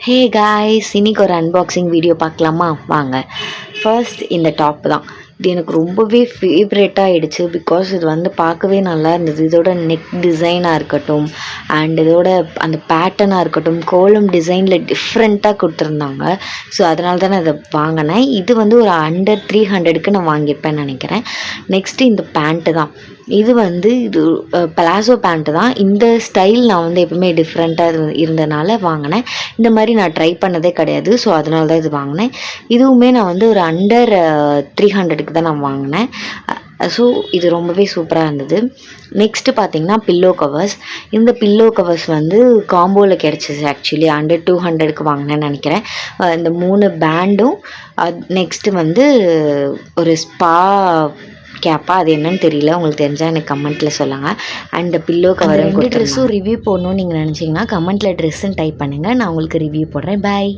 Hey guys, இன்னைக்கு ஒரு unboxing video பார்க்கலாமா? வாங்க. ஃபர்ஸ்ட் இந்த டாப் தான். இது எனக்கு ரொம்பவே ஃபேவரேட்டாக ஆகிடுச்சு. பிகாஸ் இது வந்து பார்க்கவே நல்லா இருந்தது. இதோட நெக் டிசைனாக இருக்கட்டும் அண்ட் இதோட அந்த பேட்டர்னாக இருக்கட்டும், கோலம் டிசைனில் டிஃப்ரெண்ட்டாக கொடுத்துருந்தாங்க. ஸோ அதனால தான் நான் இதை வாங்கினேன். இது வந்து ஒரு அண்டர் 300க்கு நான் வாங்கியிருப்பேன்னு நினைக்கிறேன். நெக்ஸ்ட்டு இந்த பேண்ட்டு தான். இது வந்து இது பலாசோ பேண்ட்டு தான். இந்த ஸ்டைல் நான் வந்து எப்பவுமே டிஃப்ரெண்ட்டாக இருந்தனால வாங்கினேன். இந்த மாதிரி நான் ட்ரை பண்ணதே கிடையாது. ஸோ அதனால தான் இது வாங்கினேன். இதுவுமே நான் வந்து ஒரு அண்டர் 300க்கு தான் நான் வாங்கினேன். ஸோ இது ரொம்பவே சூப்பராக இருந்தது. நெக்ஸ்ட்டு பார்த்தீங்கன்னா பில்லோ கவர்ஸ். இந்த பில்லோ கவர்ஸ் வந்து காம்போவில் கிடச்சிச்சு. ஆக்சுவலி அண்டர் 200க்கு வாங்கினேன்னு நினைக்கிறேன். இந்த 3 பேண்டும் நெக்ஸ்ட்டு வந்து ஒரு ஸ்பா கேப்பா, அது என்னன்னு தெரியல. உங்களுக்கு தெரிஞ்சால் எனக்கு கமெண்ட்டில் சொல்லுங்கள். அண்ட் பில்லோ கவர் 2 ட்ரெஸ்ஸும் ரிவ்யூ போடணும்னு நீங்கள் நினச்சிங்கன்னா கமெண்ட்டில் ட்ரெஸ்ஸுன்னு டைப் பண்ணுங்கள். நான் உங்களுக்கு ரிவ்யூ போடுறேன். பாய்.